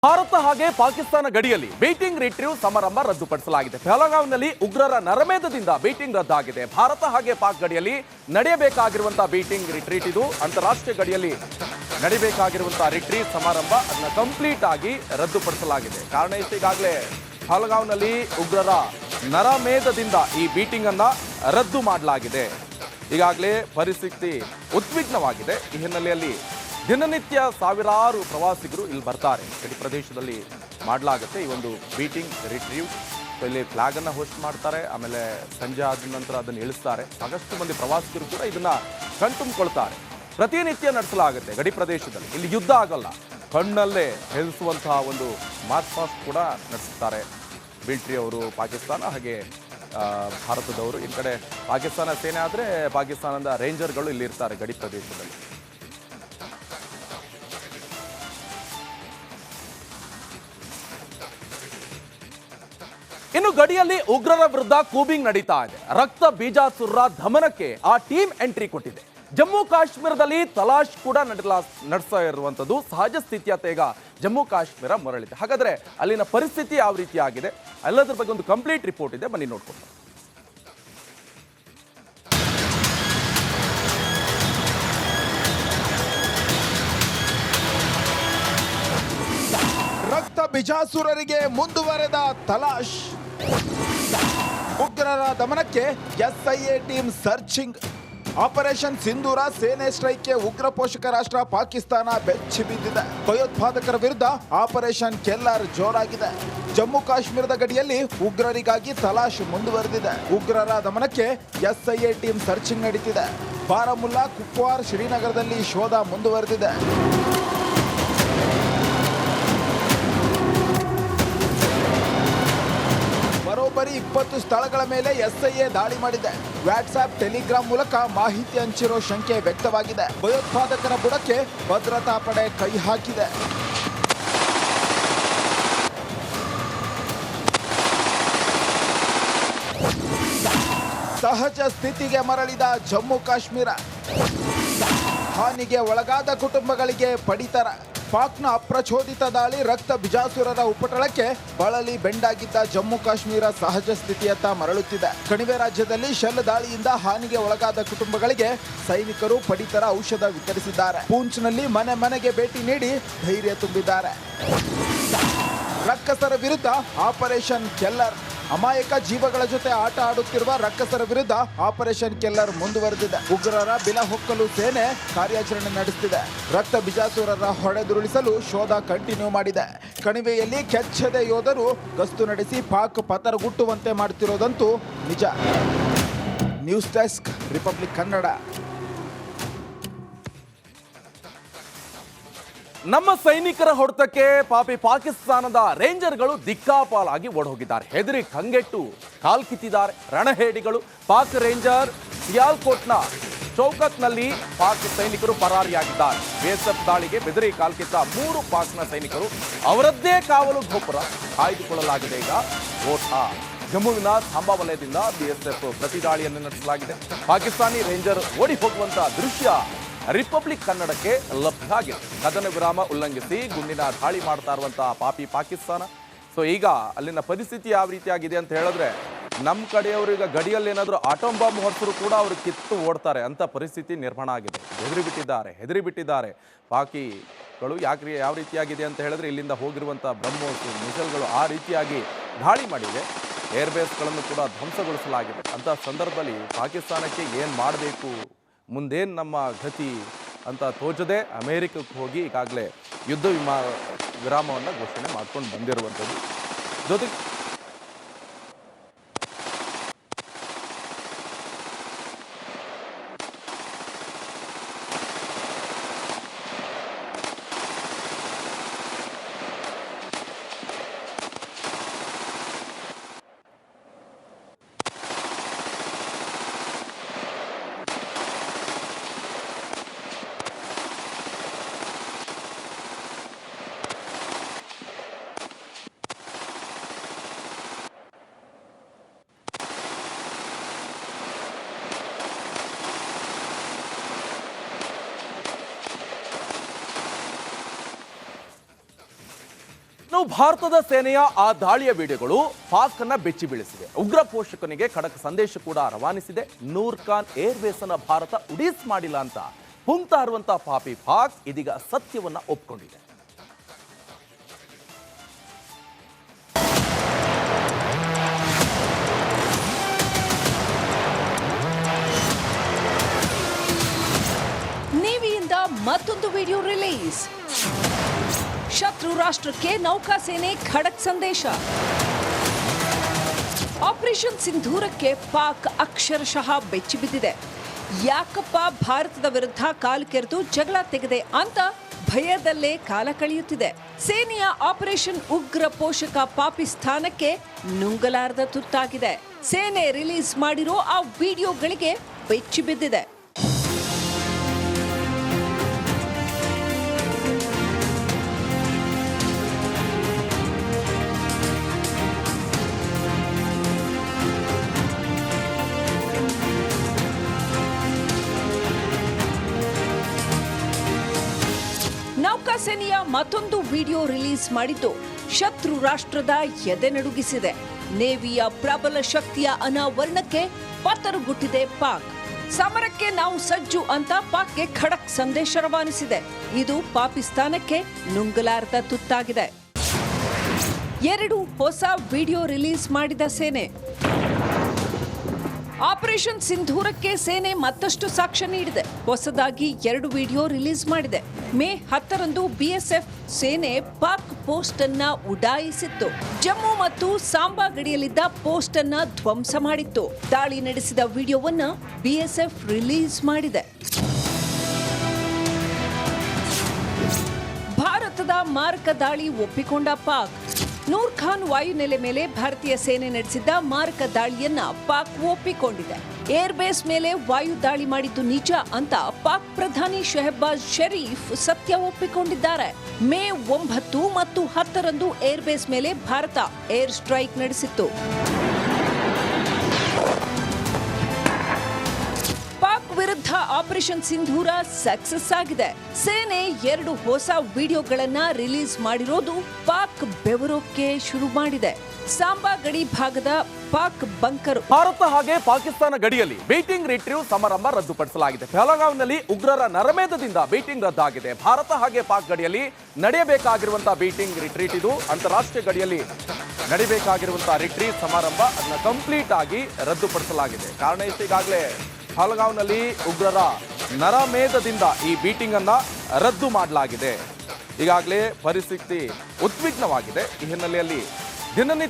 ಭಾರತ ಹಾಗೆ ಪಾಕಿಸ್ತಾನ ಗಡಿಯಲ್ಲಿ beating retrieve ಸಮಾರಂಭ ರದ್ದುಪಡಿಸಲಾಗಿದೆ. ಪಹಲಗಾಂವ್ನಲ್ಲಿ ಉಗ್ರರ ನರಮೇಧದಿಂದ ಬೀಟಿಂಗ್ ರದ್ದಾಗಿದೆ. ಭಾರತ ಹಾಗೆ ಪಾಕ್ ಗಡಿಯಲ್ಲಿ ನಡೆಯಬೇಕಾಗಿರುವಂತಹ ಬೀಟಿಂಗ್ ರಿಟ್ರೀಟ್ ಇದು ಅಂತಾರಾಷ್ಟ್ರೀಯ ಗಡಿಯಲ್ಲಿ ನಡೆಯಬೇಕಾಗಿರುವಂತಹ ರಿಟ್ರೀವ್ ಸಮಾರಂಭ ಅದನ್ನ ಕಂಪ್ಲೀಟ್ ಆಗಿ ರದ್ದುಪಡಿಸಲಾಗಿದೆ. ಕಾರಣ ಇಷ್ಟು, ಈಗಾಗಲೇ ಪಹಲಗಾಂವ್ನಲ್ಲಿ ಉಗ್ರರ ನರಮೇಧದಿಂದ ಈ ಬೀಟಿಂಗ್ ಅನ್ನ ರದ್ದು ಮಾಡಲಾಗಿದೆ. ಈಗಾಗಲೇ ಪರಿಸ್ಥಿತಿ ಉದ್ವಿಗ್ನವಾಗಿದೆ. ಈ ಹಿನ್ನೆಲೆಯಲ್ಲಿ ದಿನನಿತ್ಯ ಸಾವಿರಾರು ಪ್ರವಾಸಿಗರು ಇಲ್ಲಿ ಬರ್ತಾರೆ. ಗಡಿ ಪ್ರದೇಶದಲ್ಲಿ ಮಾಡಲಾಗುತ್ತೆ ಈ ಒಂದು ಬೀಟಿಂಗ್ ರಿಟ್ರೀವ್. ಇಲ್ಲಿ ಫ್ಲಾಗ್ ಅನ್ನ ಹೋಸ್ಟ್ ಮಾಡ್ತಾರೆ, ಆಮೇಲೆ ಸಂಜೆ ಆದ ನಂತರ ಅದನ್ನು ಇಳಿಸ್ತಾರೆ. ಸಾಕಷ್ಟು ಮಂದಿ ಪ್ರವಾಸಿಗರು ಕೂಡ ಇದನ್ನ ಕಣ್ತುಂಬಿಕೊಳ್ತಾರೆ. ಪ್ರತಿನಿತ್ಯ ನಡೆಸಲಾಗುತ್ತೆ ಗಡಿ ಪ್ರದೇಶದಲ್ಲಿ. ಇಲ್ಲಿ ಯುದ್ಧ ಆಗಲ್ಲ, ಕಣ್ಣಲ್ಲೇ ಹೆದರಿಸುವಂತಹ ಒಂದು ಮಾರ್ಚ್ ಪಾಸ್ಟ್ ಕೂಡ ನಡೆಸುತ್ತಾರೆ ಮಿಲಿಟರಿ ಅವರು. ಪಾಕಿಸ್ತಾನ ಹಾಗೆ ಭಾರತದವರು. ಈ ಕಡೆ ಪಾಕಿಸ್ತಾನ ಸೇನೆ ಆದರೆ ಪಾಕಿಸ್ತಾನದ ರೇಂಜರ್ಗಳು ಇಲ್ಲಿ ಇರ್ತಾರೆ ಗಡಿ ಪ್ರದೇಶದಲ್ಲಿ. ಇನ್ನು ಗಡಿಯಲ್ಲಿ ಉಗ್ರರ ವಿರುದ್ಧ ಕೂಬಿಂಗ್ ನಡೀತಾ ಇದೆ. ರಕ್ತ ಬೀಜಾಸುರರ ದಮನಕ್ಕೆ ಆ ಟೀಮ್ ಎಂಟ್ರಿ ಕೊಟ್ಟಿದೆ. ಜಮ್ಮು ಕಾಶ್ಮೀರದಲ್ಲಿ ತಲಾಶ್ ಕೂಡ ನಡೆಸ್ತಾ ಇರುವಂತದ್ದು ಸಹಜ ಸ್ಥಿತಿಯತ್ತ ಈಗ ಜಮ್ಮು ಕಾಶ್ಮೀರ ಮರಳಿದೆ. ಹಾಗಾದ್ರೆ ಅಲ್ಲಿನ ಪರಿಸ್ಥಿತಿ ಯಾವ ರೀತಿ ಆಗಿದೆ, ಎಲ್ಲದರ ಬಗ್ಗೆ ಒಂದು ಕಂಪ್ಲೀಟ್ ರಿಪೋರ್ಟ್ ಇದೆ, ಬನ್ನಿ ನೋಡ್ಕೊಂಡು. ರಕ್ತ ಬಿಜಾಸುರರಿಗೆ ಮುಂದುವರೆದ ತಲಾಶ್. ಉಗ್ರರ ದಮನಕ್ಕೆ ಎಸ್ಐಎ ಟೀಮ್ ಸರ್ಚಿಂಗ್. ಆಪರೇಷನ್ ಸಿಂಧೂರ ಸೇನೆ ಸ್ಟ್ರೈಕ್ಗೆ ಉಗ್ರ ಪೋಷಕ ರಾಷ್ಟ್ರ ಪಾಕಿಸ್ತಾನ ಬೆಚ್ಚಿ ಬಿದ್ದಿದೆ. ಭಯೋತ್ಪಾದಕರ ವಿರುದ್ಧ ಆಪರೇಷನ್ ಕೆಲ್ಲರ್ ಜೋರಾಗಿದೆ. ಜಮ್ಮು ಕಾಶ್ಮೀರದ ಗಡಿಯಲ್ಲಿ ಉಗ್ರರಿಗಾಗಿ ತಲಾಶ್ ಮುಂದುವರೆದಿದೆ. ಉಗ್ರರ ದಮನಕ್ಕೆ ಎಸ್ಐಎ ಟೀಮ್ ಸರ್ಚಿಂಗ್ ನಡೀತಿದೆ. ಬಾರಾಮುಲ್ಲಾ, ಕುಪ್ವಾರ್, ಶ್ರೀನಗರದಲ್ಲಿ ಶೋಧ ಮುಂದುವರೆದಿದೆ. ಬರೋಬ್ಬರಿ 20 ಸ್ಥಳಗಳ ಮೇಲೆ ಎಸ್ಐಎ ದಾಳಿ ಮಾಡಿದೆ. ವಾಟ್ಸ್ಆಪ್, ಟೆಲಿಗ್ರಾಮ್ ಮೂಲಕ ಮಾಹಿತಿ ಹಂಚಿರೋ ಶಂಕೆ ವ್ಯಕ್ತವಾಗಿದೆ. ಭಯೋತ್ಪಾದಕರ ಬುಡಕ್ಕೆ ಭದ್ರತಾ ಪಡೆ ಕೈ ಹಾಕಿದೆ. ಸಹಜ ಸ್ಥಿತಿಗೆ ಮರಳಿದ ಜಮ್ಮು ಕಾಶ್ಮೀರ. ಹಾನಿಗೆ ಒಳಗಾದ ಕುಟುಂಬಗಳಿಗೆ ಪಡಿತರ. ಪಾಕ್ನ ಅಪ್ರಚೋದಿತ ದಾಳಿ, ರಕ್ತ ಬಿಜಾಸುರರ ಉಪಟಳಕ್ಕೆ ಬಳಲಿ ಬೆಂಡಾಗಿದ್ದ ಜಮ್ಮು ಕಾಶ್ಮೀರ ಸಹಜ ಸ್ಥಿತಿಯತ್ತ ಮರಳುತ್ತಿದೆ. ಕಣಿವೆ ರಾಜ್ಯದಲ್ಲಿ ಶೆಲ್ ದಾಳಿಯಿಂದ ಹಾನಿಗೆ ಒಳಗಾದ ಕುಟುಂಬಗಳಿಗೆ ಸೈನಿಕರು ಪಡಿತರ, ಔಷಧ ವಿತರಿಸಿದ್ದಾರೆ. ಪೂಂಚ್ನಲ್ಲಿ ಮನೆ ಮನೆಗೆ ಭೇಟಿ ನೀಡಿ ಧೈರ್ಯ ತುಂಬಿದ್ದಾರೆ. ರಕ್ಕಸರ ವಿರುದ್ಧ ಆಪರೇಷನ್ ಕೆಲ್ಲರ್. ಅಮಾಯಕ ಜೀವಗಳ ಜೊತೆ ಆಟ ಆಡುತ್ತಿರುವ ರಕ್ಕಸರ ವಿರುದ್ಧ ಆಪರೇಷನ್ ಕೆಲ್ಲರ್ ಮುಂದುವರೆದಿದೆ. ಉಗ್ರರ ಬಿಲಹೊಕ್ಕಲು ಸೇನೆ ಕಾರ್ಯಾಚರಣೆ ನಡೆಸುತ್ತಿದೆ. ರಕ್ತ ಬಿಜಾಸುರರ ಹೊಡೆದುರುಳಿಸಲು ಶೋಧ ಕಂಟಿನ್ಯೂ ಮಾಡಿದೆ. ಕಣಿವೆಯಲ್ಲಿ ಕೆಚ್ಚದೆ ಯೋಧರು ಗಸ್ತು ನಡೆಸಿ ಪಾಕ್ ಪತರಗುಟ್ಟುವಂತೆ ಮಾಡುತ್ತಿರೋದಂತೂ ನಿಜ. News desk, republic Kannada. ನಮ್ಮ ಸೈನಿಕರ ಹೊಡೆತಕ್ಕೆ ಪಾಕಿಸ್ತಾನದ ರೇಂಜರ್ಗಳು ದಿಕ್ಕಾಪಾಲಾಗಿ ಓಡೋಗಿದ್ದಾರೆ. ಹೆದರಿ ಕಂಗೆಟ್ಟು ಕಾಲ್ಕಿತ್ತಿದ್ದಾರೆ ರಣಹೇಡಿಗಳು. ಪಾಕ್ ರೇಂಜರ್ ಸಿಯಾಲ್ಕೋಟ್ನ ಚೌಕತ್ನಲ್ಲಿ ಪಾಕ್ ಸೈನಿಕರು ಪರಾರಿಯಾಗಿದ್ದಾರೆ. ಬಿಎಸ್ಎಫ್ ದಾಳಿಗೆ ಬೆದರಿ ಕಾಲ್ಕಿತ್ತ 3 ಪಾಕ್ನ ಸೈನಿಕರು ಅವರದ್ದೇ ಕಾವಲು ಗೋಪುರ ಕಾಯ್ದುಕೊಳ್ಳಲಾಗಿದೆ. ಈಗ ಓಟಾ ಜಮ್ಮುವಿನ ಸಾಂಬಾ ವಲಯದಿಂದ ಬಿಎಸ್ಎಫ್ ಪ್ರತಿ ದಾಳಿಯನ್ನು ನಡೆಸಲಾಗಿದೆ. ಪಾಕಿಸ್ತಾನಿ ರೇಂಜರ್ ಓಡಿ ಹೋಗುವಂತಹ ದೃಶ್ಯ ರಿಪಬ್ಲಿಕ್ ಕನ್ನಡಕ್ಕೆ ಲಭ್ಯ ಆಗಿದೆ. ಕದನ ವಿರಾಮ ಉಲ್ಲಂಘಿಸಿ ಗುಂಡಿನ ದಾಳಿ ಮಾಡ್ತಾ ಇರುವಂತಹ ಪಾಕಿಸ್ತಾನ. ಸೊ ಈಗ ಅಲ್ಲಿನ ಪರಿಸ್ಥಿತಿ ಯಾವ ರೀತಿಯಾಗಿದೆ ಅಂತ ಹೇಳಿದ್ರೆ, ನಮ್ಮ ಕಡೆಯವರು ಈಗ ಗಡಿಯಲ್ಲಿ ಏನಾದರೂ ಆಟೋಮ್ ಬಾಂಬ್ ಹೊರತರು ಕೂಡ ಅವರು ಕಿತ್ತು ಓಡ್ತಾರೆ ಅಂತ ಪರಿಸ್ಥಿತಿ ನಿರ್ಮಾಣ ಆಗಿದೆ. ಹೆದರಿ ಬಿಟ್ಟಿದ್ದಾರೆ ಪಾಕಿಗಳು. ಯಾವ ರೀತಿಯಾಗಿದೆ ಅಂತ ಹೇಳಿದ್ರೆ, ಇಲ್ಲಿಂದ ಹೋಗಿರುವಂಥ ಬ್ರಹ್ಮೋಸ್ ಮಿಸೈಲ್ಗಳು ಆ ರೀತಿಯಾಗಿ ದಾಳಿ ಮಾಡಿದೆ. ಏರ್ಬೇಸ್ಗಳನ್ನು ಕೂಡ ಧ್ವಂಸಗೊಳಿಸಲಾಗಿದೆ. ಅಂತ ಸಂದರ್ಭದಲ್ಲಿ ಪಾಕಿಸ್ತಾನಕ್ಕೆ ಏನು ಮಾಡಬೇಕು, ಮುಂದೇನು ನಮ್ಮ ಗತಿ ಅಂತ ತೋಚದೆ ಅಮೇರಿಕಕ್ಕೆ ಹೋಗಿ ಈಗಾಗಲೇ ಯುದ್ಧ ವಿರಾಮವನ್ನು ಘೋಷಣೆ ಮಾಡ್ಕೊಂಡು ಬಂದಿರುವಂಥದ್ದು. ಜೊತೆಗೆ ಇನ್ನು ಭಾರತದ ಸೇನೆಯ ಆ ದಾಳಿಯ ವಿಡಿಯೋಗಳು ಪಾಕ್ನ ಬೆಚ್ಚಿ ಬೀಳಿಸಿದೆ. ಉಗ್ರ ಪೋಷಕನಿಗೆ ಖಡಕ್ ಸಂದೇಶ ಕೂಡ ರವಾನಿಸಿದೆ. ನೂರ್ ಖಾನ್ ಏರ್ಬೇಸ್ ಅನ್ನ ಭಾರತ ಉಡೀಸ್ ಮಾಡಿಲ್ಲ ಅಂತ ಪುಂಕ್ತಾ ಇರುವಂತಹ ಪಾಪಿ ಪಾಕ್ ಇದೀಗ ಸತ್ಯವನ್ನ ಒಪ್ಕೊಂಡಿದೆ. ನೇವಿಯಿಂದ ಮತ್ತೊಂದು ವಿಡಿಯೋ ರಿಲೀಸ್. ಶತ್ರು ರಾಷ್ಟ್ರಕ್ಕೆ ನೌಕಾಸೇನೆ ಖಡಕ್ ಸಂದೇಶ. ಆಪರೇಷನ್ ಸಿಂಧೂರಕ್ಕೆ ಪಾಕ್ ಅಕ್ಷರಶಃ ಬೆಚ್ಚಿ ಬಿದ್ದಿದೆ. ಯಾಕಪ್ಪ ಭಾರತದ ವಿರುದ್ಧ ಕಾಲು ಕೆರೆದು ಜಗಳ ತೆಗೆದೆ ಅಂತ ಭಯದಲ್ಲೇ ಕಾಲ ಕಳೆಯುತ್ತಿದೆ. ಸೇನೆಯ ಆಪರೇಷನ್ ಉಗ್ರ ಪೋಷಕ ಪಾಕಿಸ್ತಾನಕ್ಕೆ ನುಂಗಲಾರದ ತುತ್ತಾಗಿದೆ. ಸೇನೆ ರಿಲೀಸ್ ಮಾಡಿರೋ ಆ ವಿಡಿಯೋಗಳಿಗೆ ಬೆಚ್ಚಿ ಬಿದ್ದಿದೆ. ನೌಕಾಸೇನೆಯ ಮತ್ತೊಂದು ವಿಡಿಯೋ ರಿಲೀಸ್ ಮಾಡಿದ್ದು ಶತ್ರು ರಾಷ್ಟ್ರದ ಎದೆ ನಡುಗಿಸಿದೆ. ನೇವಿಯ ಪ್ರಬಲ ಶಕ್ತಿಯ ಅನಾವರಣಕ್ಕೆ ಪತರುಗುಟ್ಟಿದೆ ಪಾಕ್. ಸಮರಕ್ಕೆ ನಾವು ಸಜ್ಜು ಅಂತ ಪಾಕ್ಗೆ ಖಡಕ್ ಸಂದೇಶ ರವಾನಿಸಿದೆ. ಇದು ಪಾಕಿಸ್ತಾನಕ್ಕೆ ನುಂಗಲಾರದ ತುತ್ತಾಗಿದೆ. 2 ಹೊಸ ವಿಡಿಯೋ ರಿಲೀಸ್ ಮಾಡಿದ ಸೇನೆ. ಆಪರೇಷನ್ ಸಿಂಧೂರಕ್ಕೆ ಸೇನೆ ಮತ್ತಷ್ಟು ಸಾಕ್ಷ್ಯ ನೀಡಿದೆ. ಹೊಸದಾಗಿ 2 ವಿಡಿಯೋ ರಿಲೀಸ್ ಮಾಡಿದೆ. ಮೇ 10ರಂದು ಬಿಎಸ್ಎಫ್ ಸೇನೆ ಪಾಕ್ ಪೋಸ್ಟ್ ಅನ್ನ ಉಡಾಯಿಸಿತ್ತು. ಜಮ್ಮು ಮತ್ತು ಸಾಂಬಾ ಗಡಿಯಲ್ಲಿದ್ದ ಪೋಸ್ಟ್ ಅನ್ನ ಧ್ವಂಸ ಮಾಡಿತ್ತು. ದಾಳಿ ನಡೆಸಿದ ವಿಡಿಯೋವನ್ನ ಬಿಎಸ್ಎಫ್ ರಿಲೀಸ್ ಮಾಡಿದೆ. ಭಾರತದ ಮಾರಕ ದಾಳಿ ಒಪ್ಪಿಕೊಂಡ ಪಾಕ್. ನೂರ್ ಖಾನ್ ವಾಯುನೆಲೆ ಮೇಲೆ ಭಾರತೀಯ ಸೇನೆ ನಡೆಸಿದ್ದ ಮಾರಕ ದಾಳಿಯನ್ನ ಪಾಕ್ ಒಪ್ಪಿಕೊಂಡಿದೆ. ಏರ್ ಬೇಸ್ ಮೇಲೆ ವಾಯು ದಾಳಿ ಮಾಡಿದ್ದು ನಿಜ ಅಂತ ಪಾಕ್ ಪ್ರಧಾನಿ ಶೆಹಬಾಜ್ ಶರೀಫ್ ಸತ್ಯ ಒಪ್ಪಿಕೊಂಡಿದ್ದಾರೆ. ಮೇ 9 ಮತ್ತು 10ರಂದು ಏರ್ ಬೇಸ್ ಮೇಲೆ ಭಾರತ ಏರ್ ಸ್ಟ್ರೈಕ್ ನಡೆಸಿತ್ತು. ಪಾಕ್ ವಿರುದ್ಧ ಆಪರೇಷನ್ ಸಿಂಧೂರ ಸಕ್ಸಸ್ ಆಗಿದೆ. ಸೇನೆ 2 ಹೊಸ ವಿಡಿಯೋಗಳನ್ನ ರಿಲೀಸ್ ಮಾಡಿರೋದು ಪಾಕ್ ಬೆವರೋಕೆ ಶುರು ಮಾಡಿದೆ. ಸಾಂಬಾ ಗಡಿ ಭಾಗದ ಪಾಕ್ ಬಂಕರ್. ಭಾರತ ಹಾಗೆ ಪಾಕಿಸ್ತಾನ ಗಡಿಯಲ್ಲಿ ಬೀಟಿಂಗ್ ರಿಟ್ರೀವ್ ಸಮಾರಂಭ ರದ್ದುಪಡಿಸಲಾಗಿದೆ. ಪಹಲಗಾಂವ್ನಲ್ಲಿ ಉಗ್ರರ ನರಮೇಧದಿಂದ ಬೀಟಿಂಗ್ ರದ್ದಾಗಿದೆ. ಭಾರತ ಹಾಗೆ ಪಾಕ್ ಗಡಿಯಲ್ಲಿ ನಡೆಯಬೇಕಾಗಿರುವಂತಹ ಬೀಟಿಂಗ್ ರಿಟ್ರೀಟ್ ಇದು ಅಂತಾರಾಷ್ಟ್ರೀಯ ಗಡಿಯಲ್ಲಿ ನಡೆಯಬೇಕಾಗಿರುವಂತಹ ರಿಟ್ರೀವ್ ಸಮಾರಂಭ ಅದನ್ನ ಕಂಪ್ಲೀಟ್ ಆಗಿ ರದ್ದುಪಡಿಸಲಾಗಿದೆ. ಕಾರಣ ಈಗಾಗಲೇ ಪಹಲಗಾಂವ್ನಲ್ಲಿ ಉಗ್ರರ ನರಮೇಧದಿಂದ ಈ ಬೀಟಿಂಗ್ ಅನ್ನ ರದ್ದು ಮಾಡಲಾಗಿದೆ. ಈಗಾಗಲೇ ಪರಿಸ್ಥಿತಿ ಉದ್ವಿಗ್ನವಾಗಿದೆ. ಈ ಹಿನ್ನೆಲೆಯಲ್ಲಿ ದಿನನಿತ್ಯ